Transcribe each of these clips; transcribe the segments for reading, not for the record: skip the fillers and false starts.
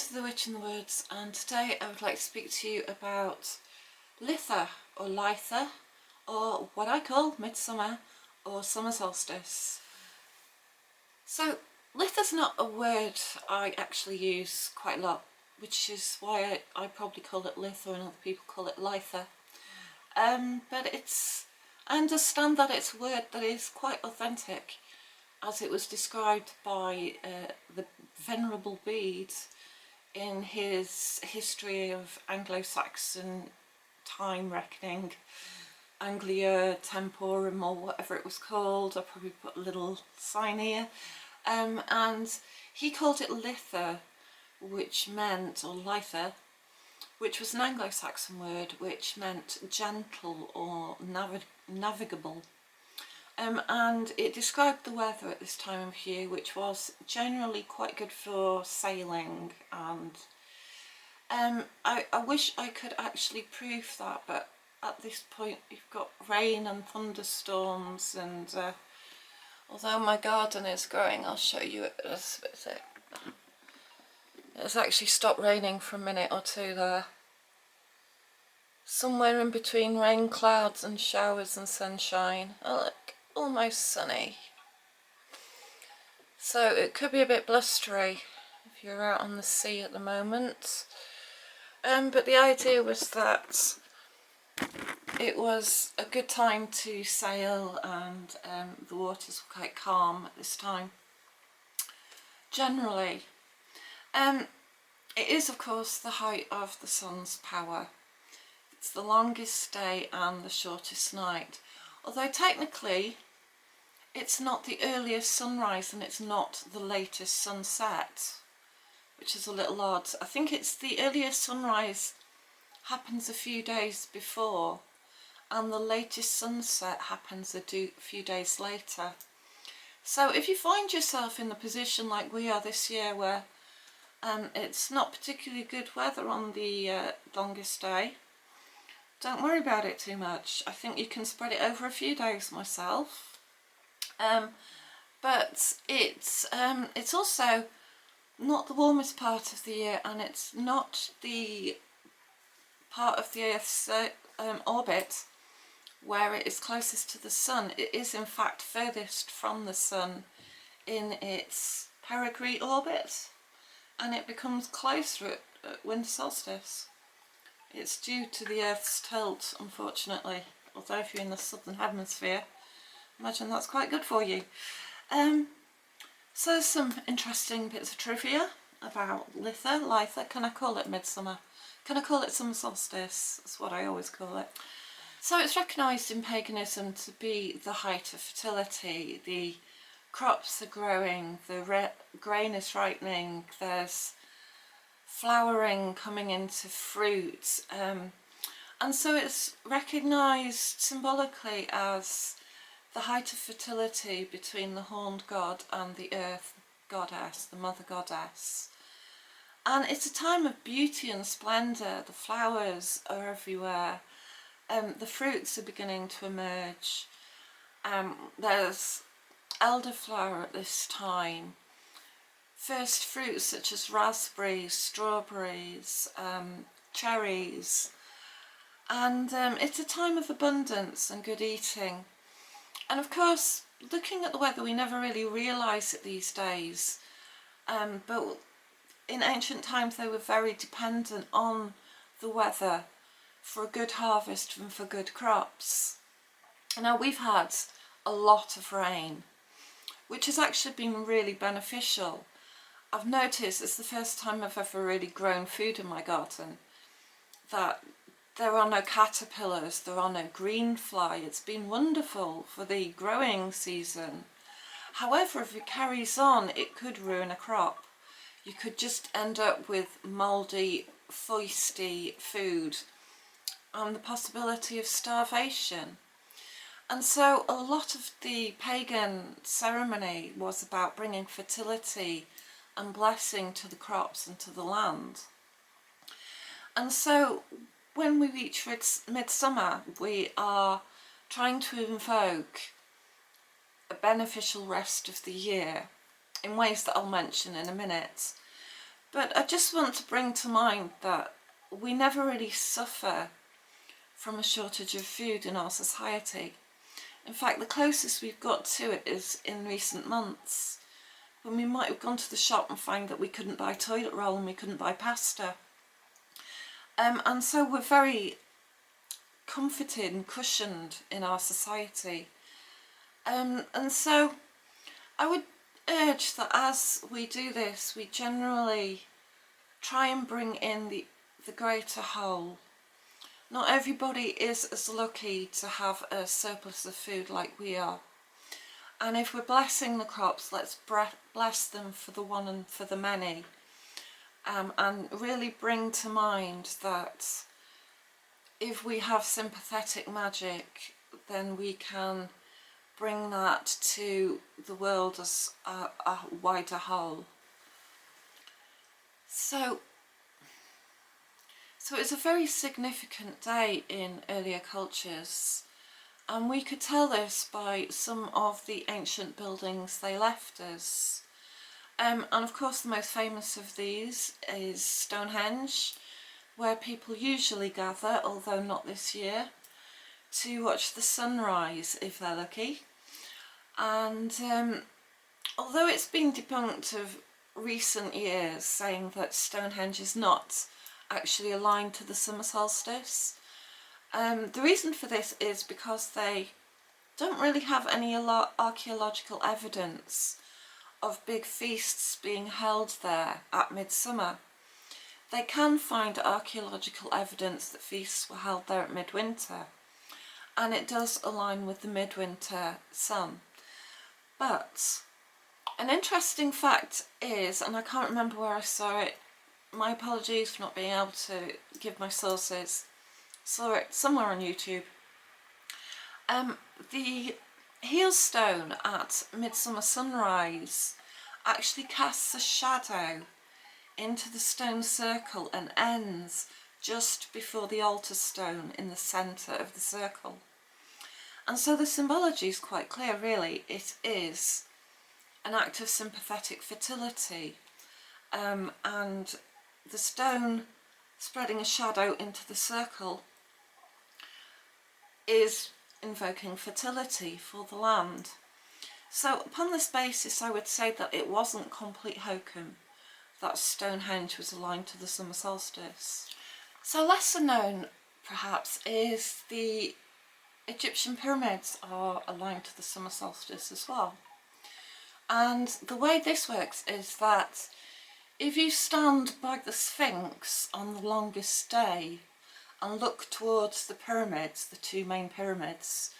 to The Witch in the Woods, and today I would like to speak to you about Litha or Litha, or what I call midsummer or summer solstice. So Litha's not a word I actually use quite a lot, which is why I probably call it Litha and other people call it Litha. But I understand that it's a word that is quite authentic, as it was described by the Venerable Bede in his history of Anglo-Saxon time reckoning, Anglia Temporum or whatever it was called. I'll probably put a little sign here. And he called it Litha, which meant, or Litha, which was an Anglo-Saxon word which meant gentle or navigable. And it described the weather at this time of year, which was generally quite good for sailing, and I wish I could actually prove that, but at this point you've got rain and thunderstorms, and although my garden is growing, I'll show you it. It's actually stopped raining for a minute or two there. Somewhere in between rain clouds and showers and sunshine. Oh look, almost sunny. So it could be a bit blustery if you're out on the sea at the moment. But the idea was that it was a good time to sail, and the waters were quite calm at this time. Generally, it is of course the height of the sun's power. It's the longest day and the shortest night, although technically it's not the earliest sunrise and it's not the latest sunset, which is a little odd. I think it's the earliest sunrise happens a few days before, and the latest sunset happens a few days later. So if you find yourself in the position like we are this year, where it's not particularly good weather on the longest day, don't worry about it too much. I think you can spread it over a few days myself. But it's also not the warmest part of the year, and it's not the part of the Earth's orbit where it is closest to the sun. It is in fact furthest from the sun in its perigee orbit, and it becomes closer at winter solstice. It's due to the Earth's tilt, unfortunately, although if you're in the southern hemisphere, imagine that's quite good for you. So some interesting bits of trivia about Litha. Can I call it midsummer? Can I call it summer solstice? That's what I always call it. So it's recognised in paganism to be the height of fertility. The crops are growing, the grain is ripening, there's flowering coming into fruit, and so it's recognised symbolically as the height of fertility between the horned god and the earth goddess, the mother goddess. And it's a time of beauty and splendour. The flowers are everywhere, the fruits are beginning to emerge. There's elderflower at this time, first fruits such as raspberries, strawberries, cherries, and it's a time of abundance and good eating. And of course, looking at the weather, we never really realise it these days, but in ancient times they were very dependent on the weather for a good harvest and for good crops. Now we've had a lot of rain, which has actually been really beneficial. I've noticed it's the first time I've ever really grown food in my garden that there are no caterpillars, there are no green fly. It's been wonderful for the growing season. However, if it carries on, it could ruin a crop. You could just end up with mouldy, foisty food and the possibility of starvation. And so a lot of the pagan ceremony was about bringing fertility and blessing to the crops and to the land. And so when we reach midsummer, we are trying to invoke a beneficial rest of the year in ways that I'll mention in a minute. But I just want to bring to mind that we never really suffer from a shortage of food in our society. In fact, the closest we've got to it is in recent months, when we might have gone to the shop and find that we couldn't buy toilet roll and we couldn't buy pasta. And so we're very comforted and cushioned in our society. And so I would urge that as we do this, we generally try and bring in the greater whole. Not everybody is as lucky to have a surplus of food like we are. And if we're blessing the crops, let's bless them for the one and for the many. And really bring to mind that if we have sympathetic magic, then we can bring that to the world as a wider whole. So it's a very significant day in earlier cultures, and we could tell this by some of the ancient buildings they left us. And of course the most famous of these is Stonehenge, where people usually gather, although not this year, to watch the sunrise if they're lucky. And although it's been debunked of recent years, saying that Stonehenge is not actually aligned to the summer solstice, the reason for this is because they don't really have any archaeological evidence of big feasts being held there at midsummer. They can find archaeological evidence that feasts were held there at midwinter, and it does align with the midwinter sun. But an interesting fact is, and I can't remember where I saw it, my apologies for not being able to give my sources, saw it somewhere on YouTube. The heel stone at midsummer sunrise actually casts a shadow into the stone circle and ends just before the altar stone in the centre of the circle. And so the symbology is quite clear, really. It is an act of sympathetic fertility, and the stone spreading a shadow into the circle is invoking fertility for the land. So upon this basis, I would say that it wasn't complete hokum that Stonehenge was aligned to the summer solstice. So lesser known, perhaps, is the Egyptian pyramids are aligned to the summer solstice as well. And the way this works is that if you stand by the Sphinx on the longest day and look towards the pyramids, the two main pyramids,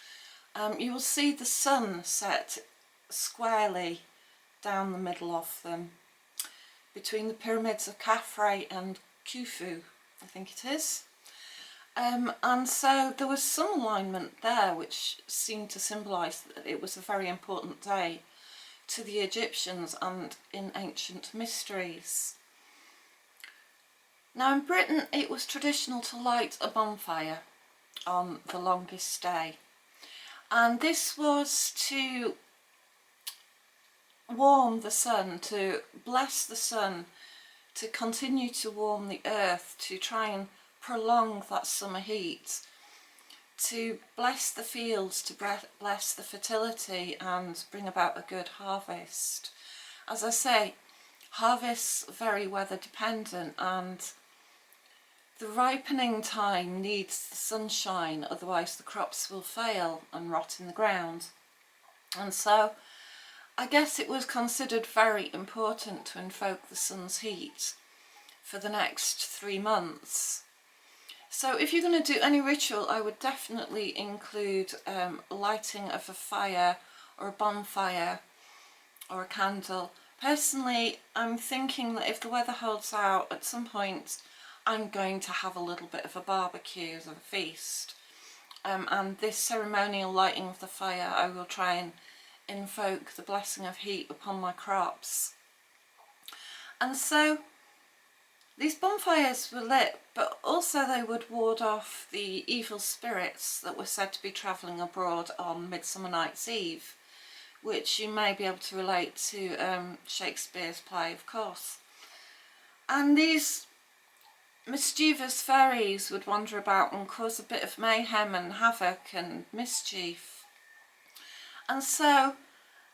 you will see the sun set squarely down the middle of them, between the pyramids of Khafre and Khufu, I think it is. And so there was some alignment there which seemed to symbolise that it was a very important day to the Egyptians and in ancient mysteries. Now in Britain it was traditional to light a bonfire on the longest day, and this was to warm the sun, to bless the sun, to continue to warm the earth, to try and prolong that summer heat, to bless the fields, to bless the fertility and bring about a good harvest. As I say, harvests are very weather dependent, and the ripening time needs the sunshine, otherwise the crops will fail and rot in the ground. And so I guess it was considered very important to invoke the sun's heat for the next 3 months. So if you're going to do any ritual, I would definitely include lighting of a fire or a bonfire or a candle. Personally, I'm thinking that if the weather holds out, at some point I'm going to have a little bit of a barbecue as a feast. And this ceremonial lighting of the fire, I will try and invoke the blessing of heat upon my crops. And so these bonfires were lit, but also they would ward off the evil spirits that were said to be travelling abroad on Midsummer Night's Eve, which you may be able to relate to Shakespeare's play, of course. And these mischievous fairies would wander about and cause a bit of mayhem and havoc and mischief. And so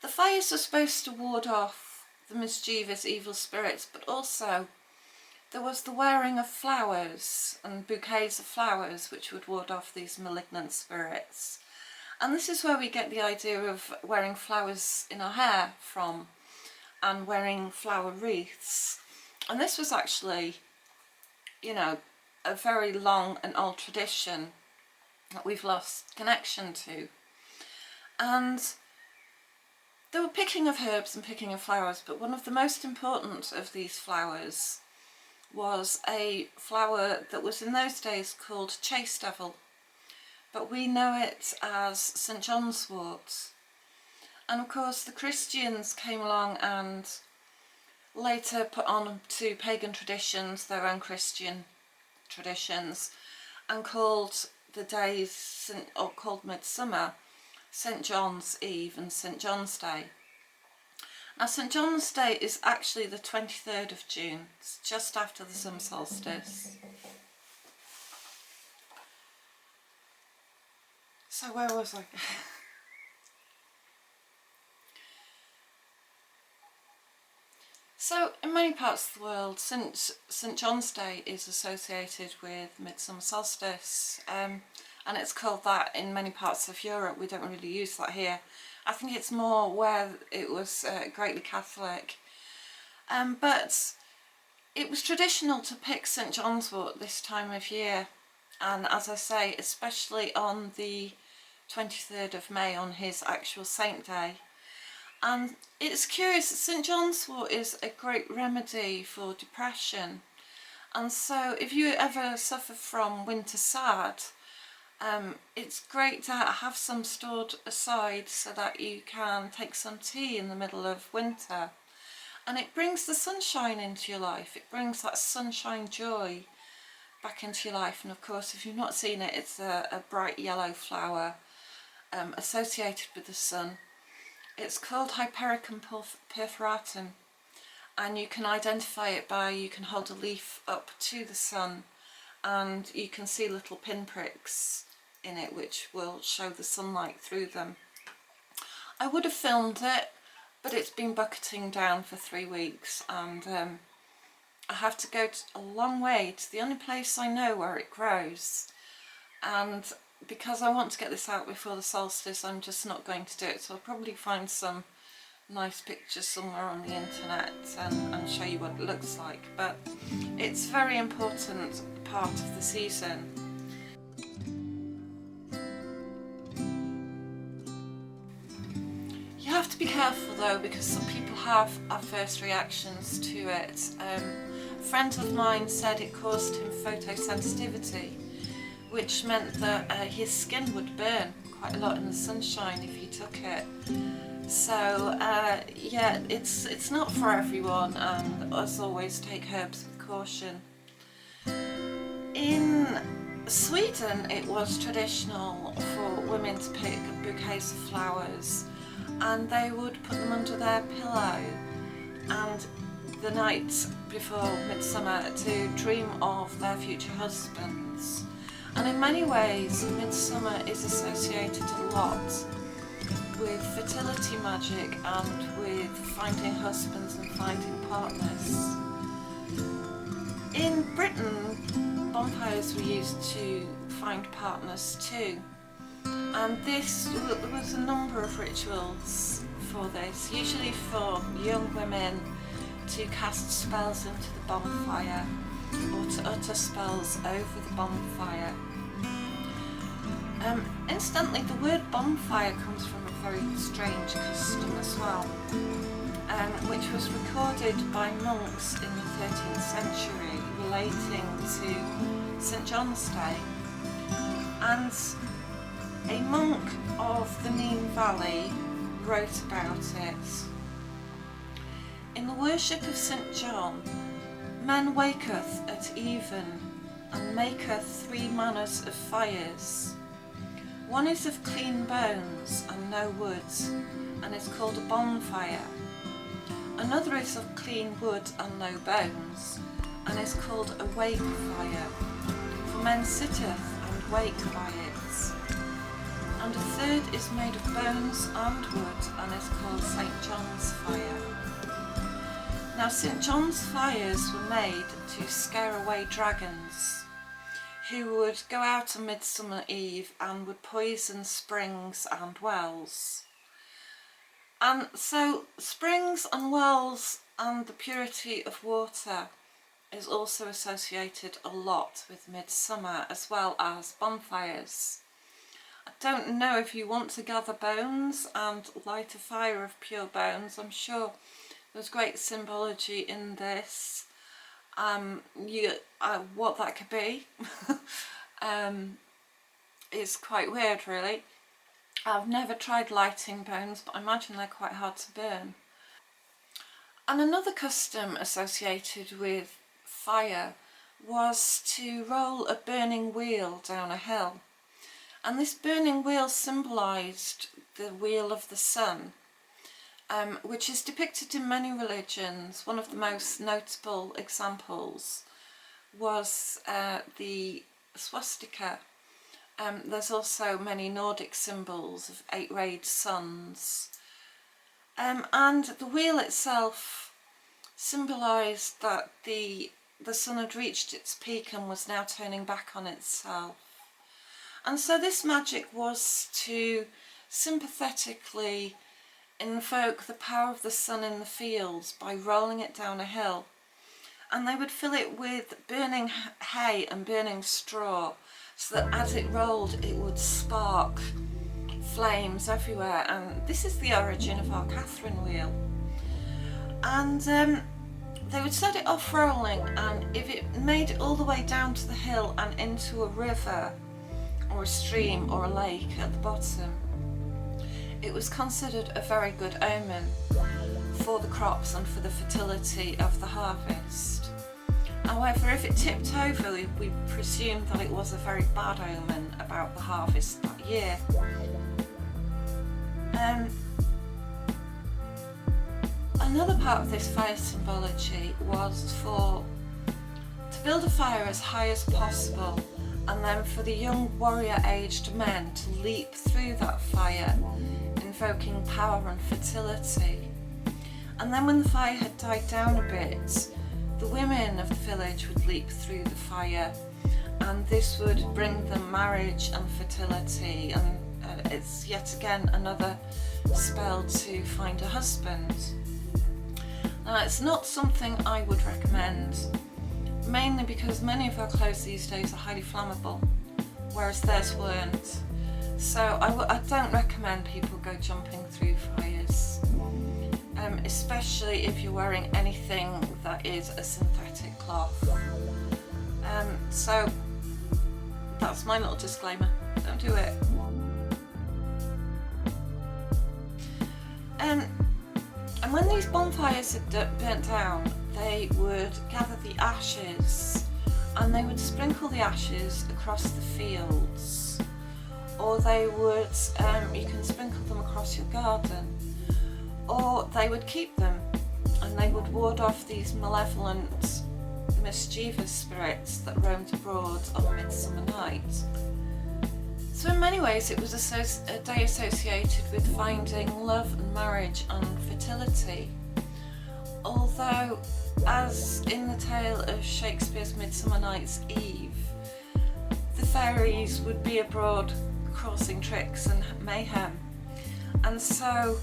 the fires were supposed to ward off the mischievous evil spirits, but also there was the wearing of flowers and bouquets of flowers which would ward off these malignant spirits. And this is where we get the idea of wearing flowers in our hair from, and wearing flower wreaths. And this was actually, you know, a very long and old tradition that we've lost connection to. And they were picking of herbs and picking of flowers, but one of the most important of these flowers was a flower that was in those days called chase devil, but we know it as St. John's wort. And of course the Christians came along and later put on to pagan traditions their own Christian traditions, and called the days, or called midsummer, St. John's Eve and St. John's Day. Now St. John's Day is actually the 23rd of June, it's just after the summer solstice. So where was I? So in many parts of the world, St. John's Day is associated with midsummer solstice, and it's called that in many parts of Europe. We don't really use that here. I think it's more where it was greatly Catholic. But it was traditional to pick St. John's wort this time of year, and as I say, especially on the 23rd of May, on his actual saint day. And it's curious that St. John's wort is a great remedy for depression, and so if you ever suffer from winter sad, it's great to have some stored aside so that you can take some tea in the middle of winter, and it brings the sunshine into your life. It brings that sunshine joy back into your life. And of course, if you've not seen it, it's a bright yellow flower associated with the sun. It's called Hypericum Puritan, and you can identify it by, you can hold a leaf up to the sun and you can see little pinpricks in it which will show the sunlight through them. I would have filmed it, but it's been bucketing down for 3 weeks, and I have to go a long way to the only place I know where it grows, and because I want to get this out before the solstice, I'm just not going to do it. So I'll probably find some nice pictures somewhere on the internet and show you what it looks like, but it's a very important part of the season. You have to be careful though, because some people have adverse reactions to it. A friend of mine said it caused him photosensitivity, which meant that his skin would burn quite a lot in the sunshine if he took it. So yeah, it's not for everyone, and as always, take herbs with caution. In Sweden it was traditional for women to pick bouquets of flowers, and they would put them under their pillow, and the night before midsummer to dream of their future husbands. And in many ways, midsummer is associated a lot with fertility magic and with finding husbands and finding partners. In Britain, bonfires were used to find partners too, and there was a number of rituals for this, usually for young women to cast spells into the bonfire or to utter spells over the bonfire. Incidentally, the word bonfire comes from a very strange custom as well, which was recorded by monks in the 13th century relating to St. John's Day. And a monk of the Nene Valley wrote about it. In the worship of St. John, man waketh at even, and maketh 3 manners of fires. One is of clean bones and no wood, and is called a bonfire. Another is of clean wood and no bones, and is called a wake fire, for men sitteth and wake by it. And a third is made of bones and wood, and is called St. John's fire. Now St. John's fires were made to scare away dragons, who would go out on Midsummer Eve and would poison springs and wells. And so springs and wells and the purity of water is also associated a lot with midsummer, as well as bonfires. I don't know if you want to gather bones and light a fire of pure bones. I'm sure there's great symbology in this. What that could be is quite weird, really. I've never tried lighting bones, but I imagine they're quite hard to burn. And another custom associated with fire was to roll a burning wheel down a hill. And this burning wheel symbolised the wheel of the sun, which is depicted in many religions. One of the most notable examples was the swastika. There's also many Nordic symbols of 8-rayed suns. And the wheel itself symbolised that the sun had reached its peak and was now turning back on itself. And so this magic was to sympathetically invoke the power of the sun in the fields by rolling it down a hill. And they would fill it with burning hay and burning straw, so that as it rolled it would spark flames everywhere. And this is the origin of our Catherine wheel. And they would set it off rolling, and if it made it all the way down to the hill and into a river or a stream or a lake at the bottom, it was considered a very good omen for the crops and for the fertility of the harvest. However, if it tipped over, we presumed that it was a very bad omen about the harvest that year. Another part of this fire symbology was to build a fire as high as possible, and then for the young warrior-aged men to leap through that fire, invoking power and fertility. And then when the fire had died down a bit, the women of the village would leap through the fire, and this would bring them marriage and fertility, and it's yet again another spell to find a husband. Now, it's not something I would recommend, mainly because many of our clothes these days are highly flammable, whereas theirs weren't. So I don't recommend people go jumping through fires, especially if you're wearing anything that is a synthetic cloth. So that's my little disclaimer, don't do it. And when these bonfires had burnt down, they would gather the ashes and they would sprinkle the ashes across the fields, or they would, you can sprinkle them across your garden, or they would keep them and they would ward off these malevolent, mischievous spirits that roamed abroad on Midsummer Night. So in many ways it was a day associated with finding love and marriage and fertility. Although, as in the tale of Shakespeare's Midsummer Night's Eve, the fairies would be abroad causing tricks and mayhem. And so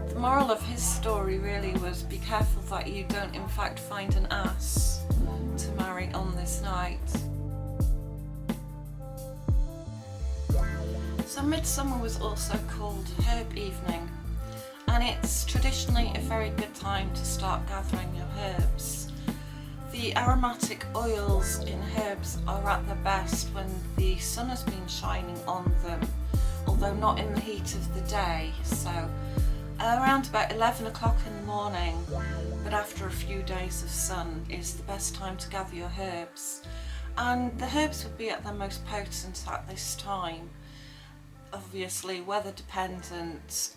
the moral of his story really was, be careful that you don't in fact find an ass to marry on this night. So Midsummer was also called Herb Evening, and it's traditionally a very good time to start gathering your herbs. The aromatic oils in herbs are at their best when the sun has been shining on them, although not in the heat of the day, so around about 11 o'clock in the morning, but after a few days of sun is the best time to gather your herbs. And the herbs would be at their most potent at this time. Obviously weather dependent.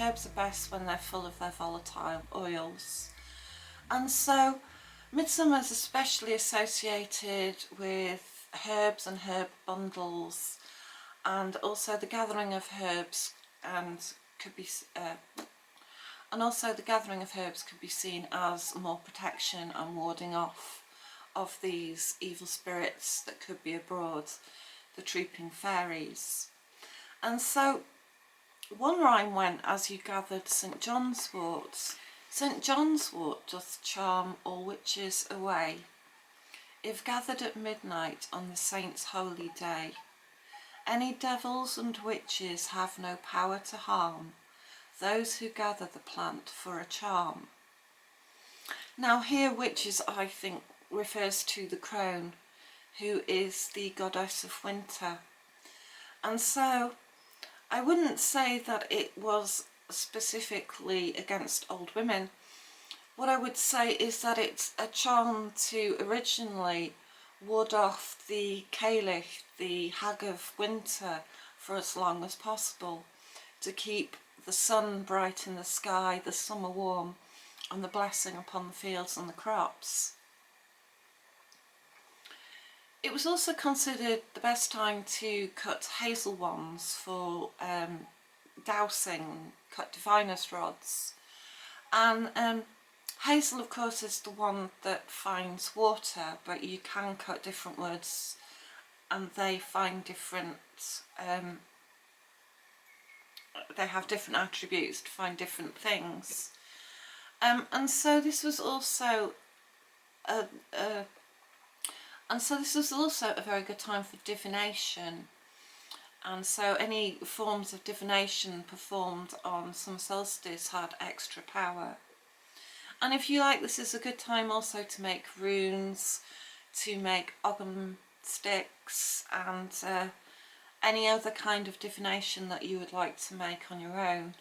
Herbs are best when they're full of their volatile oils. And so Midsummer is especially associated with herbs and herb bundles, and also the gathering of herbs and could be seen as more protection and warding off of these evil spirits that could be abroad, the trooping fairies. And so one rhyme went, as you gathered St John's wort. St John's wort doth charm all witches away, if gathered at midnight on the saint's holy day. Any devils and witches have no power to harm those who gather the plant for a charm. Now here witches, I think, refers to the crone, who is the goddess of winter. And so I wouldn't say that it was specifically against old women. What I would say is that it's a charm to originally ward off the Cailleach, the hag of winter, for as long as possible, to keep the sun bright in the sky, the summer warm, and the blessing upon the fields and the crops. It was also considered the best time to cut hazel wands for dowsing, cut diviners rods. And hazel, of course, is the one that finds water, but you can cut different woods and they find different, they have different attributes to find different things. And so this was also a very good time for divination. And so any forms of divination performed on Summer Solstice had extra power. And if you like, this is a good time also to make runes, to make ogham sticks, and any other kind of divination that you would like to make on your own.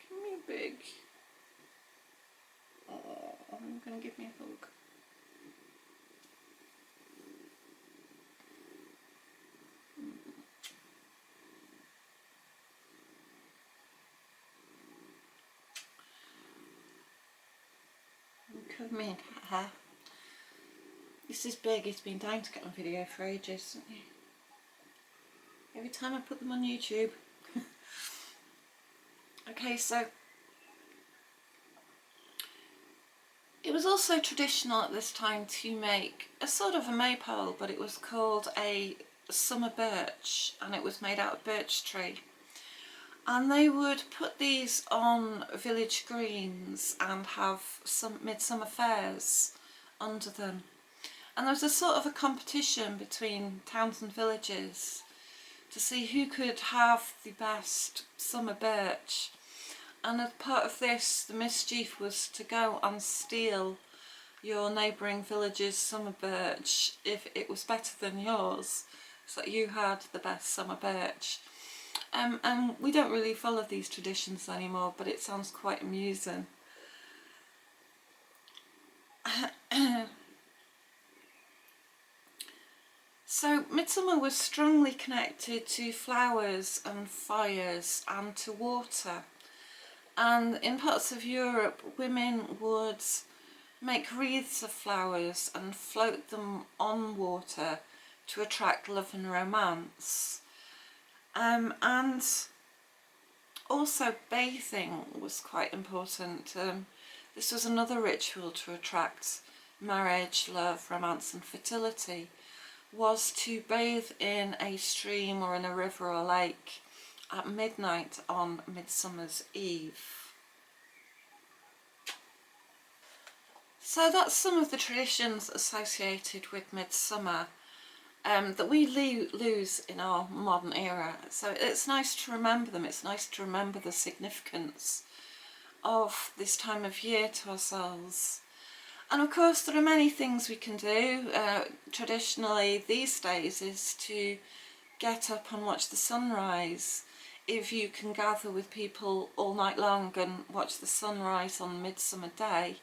Give me a big... Oh, I'm going to give me a hug. Cover me in cat hair. This is big, he's been dying to get on video for ages, hasn't he? Every time I put them on YouTube. Okay, so it was also traditional at this time to make a sort of a maypole, but it was called a summer birch, and it was made out of birch tree. And they would put these on village greens and have some midsummer fairs under them. And there was a sort of a competition between towns and villages to see who could have the best summer birch. And as part of this, the mischief was to go and steal your neighbouring village's summer birch if it was better than yours, so that you had the best summer birch. And we don't really follow these traditions anymore, but it sounds quite amusing. So midsummer was strongly connected to flowers and fires and to water. And in parts of Europe, women would make wreaths of flowers and float them on water to attract love and romance. And also bathing was quite important. This was another ritual to attract marriage, love, romance and fertility, was to bathe in a stream or in a river or lake at midnight on Midsummer's Eve. So that's some of the traditions associated with midsummer that we lose in our modern era. So it's nice to remember them, it's nice to remember the significance of this time of year to ourselves. And of course there are many things we can do. Traditionally these days is to get up and watch the sunrise. If you can gather with people all night long and watch the sunrise on Midsummer Day,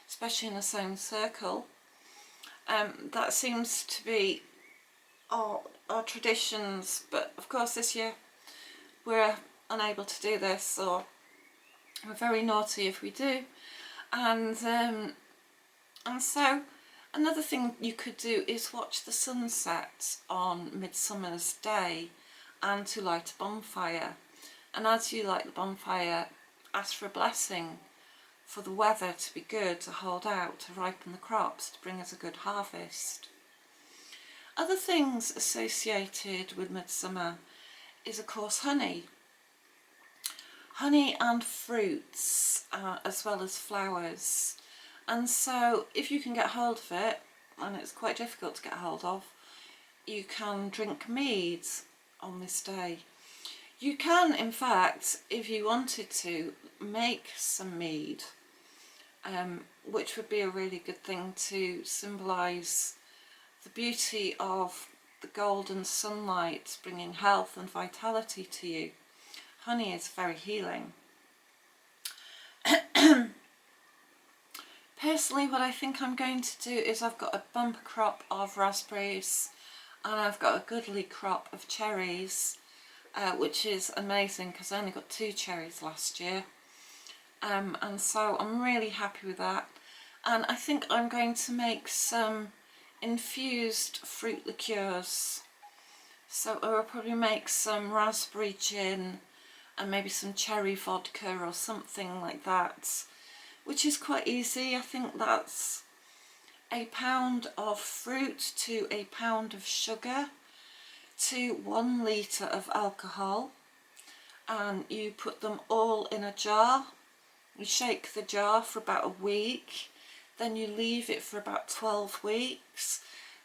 especially in a sewing circle, that seems to be our traditions. But of course this year we're unable to do this, or We're very naughty if we do. And so another thing you could do is watch the sunset on Midsummer's Day and to light a bonfire. And as you light the bonfire, ask for a blessing for the weather to be good, to hold out, to ripen the crops, to bring us a good harvest. Other things associated with midsummer is of course honey. Honey and fruits, as well as flowers. And so if you can get hold of it, and it's quite difficult to get hold of, you can drink mead on this day. You can, in fact, if you wanted to, make some mead, which would be a really good thing to symbolise the beauty of the golden sunlight bringing health and vitality to you. Honey is very healing. Personally, what I think I'm going to do is I've got a bumper crop of raspberries and I've got a goodly crop of cherries, which is amazing because I only got 2 cherries last year. And so I'm really happy with that. And I think I'm going to make some infused fruit liqueurs. So I will probably make some raspberry gin and maybe some cherry vodka or something like that, which is quite easy. I think that's a pound of fruit to a pound of sugar to 1 litre of alcohol, and you put them all in a jar. You shake the jar for about a week, then you leave it for about 12 weeks,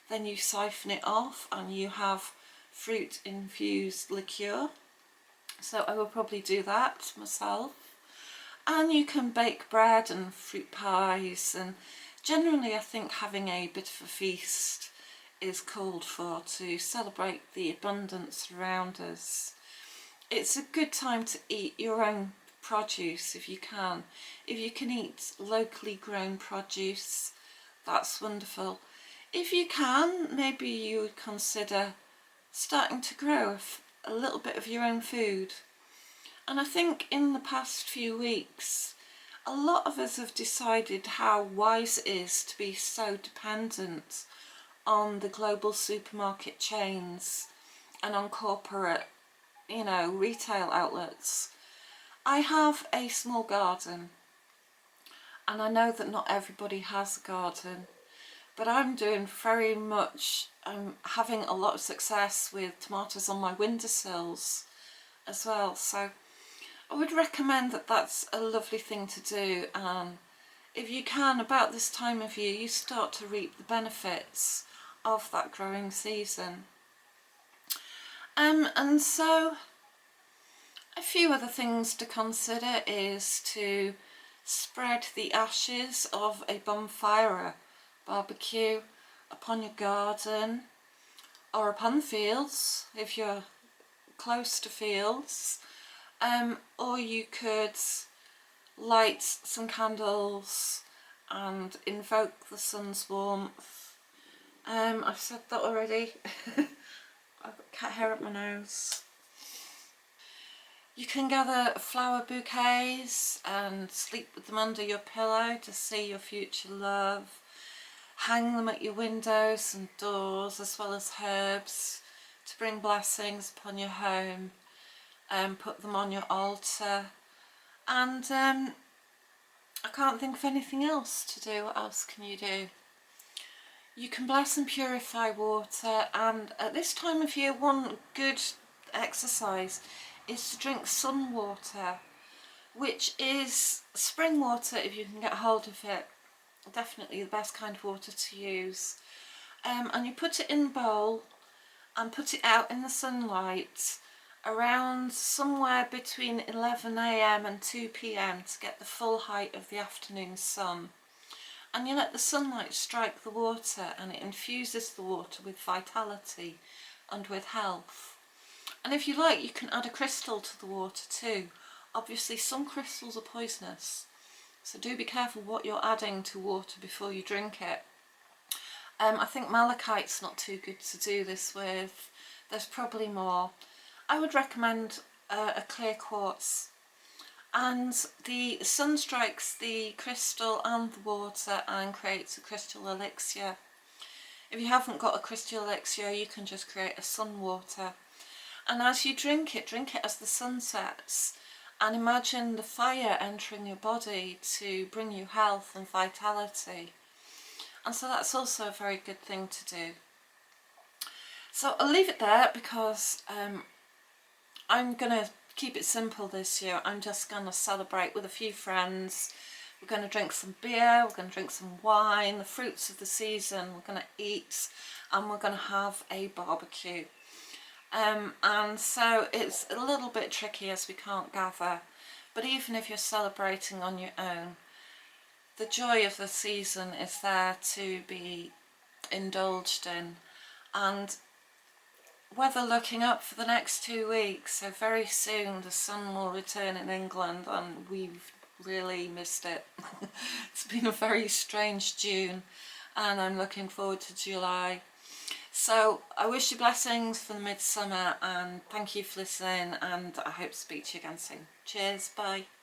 then you siphon it off and you have fruit infused liqueur. So I will probably do that myself. And you can bake bread and fruit pies, and generally I think having a bit of a feast is called for to celebrate the abundance around us. It's a good time to eat your own produce if you can. If you can eat locally grown produce, that's wonderful. If you can, maybe you would consider starting to grow a little bit of your own food. And I think in the past few weeks, a lot of us have decided how wise it is to be so dependent on the global supermarket chains and on corporate, retail outlets. I have a small garden, and I know that not everybody has a garden, but I'm doing very much, I'm having a lot of success with tomatoes on my windowsills as well. So I would recommend that that's a lovely thing to do, and if you can, about this time of year, you start to reap the benefits of that growing season. And so a few other things to consider is to spread the ashes of a bonfire or a barbecue upon your garden or upon the fields if you're close to fields, or you could light some candles and invoke the sun's warmth. I've said that already. I've got cat hair up my nose. You can gather flower bouquets and sleep with them under your pillow to see your future love. Hang them at your windows and doors, as well as herbs to bring blessings upon your home. Put them on your altar. And I can't think of anything else to do. What else can you do? You can bless and purify water, and at this time of year, one good exercise is to drink sun water, which is spring water if you can get hold of it. Definitely the best kind of water to use. And you put it in the bowl and put it out in the sunlight around somewhere between 11 AM and 2 PM to get the full height of the afternoon sun. And you let the sunlight strike the water, and it infuses the water with vitality and with health. And if you like, you can add a crystal to the water too. Obviously some crystals are poisonous, so do be careful what you're adding to water before you drink it. I think malachite's not too good to do this with. There's probably more. I would recommend a clear quartz. and the sun strikes the crystal and the water and creates a crystal elixir. If you haven't got a crystal elixir, you can just create a sun water, and as you drink it as the sun sets, and imagine the fire entering your body to bring you health and vitality. And so that's also a very good thing to do. So I'll leave it there because I'm going to keep it simple this year. I'm just going to celebrate with a few friends. We're going to drink some beer, we're going to drink some wine, the fruits of the season, we're going to eat, and we're going to have a barbecue. And so it's a little bit tricky as we can't gather, but even if you're celebrating on your own, the joy of the season is there to be indulged in. And weather looking up for the next 2 weeks, so very soon the sun will return in England, and we've really missed it. It's been a very strange June, and I'm looking forward to July. So I wish you blessings for the midsummer, and thank you for listening, and I hope to speak to you again soon. Cheers, bye.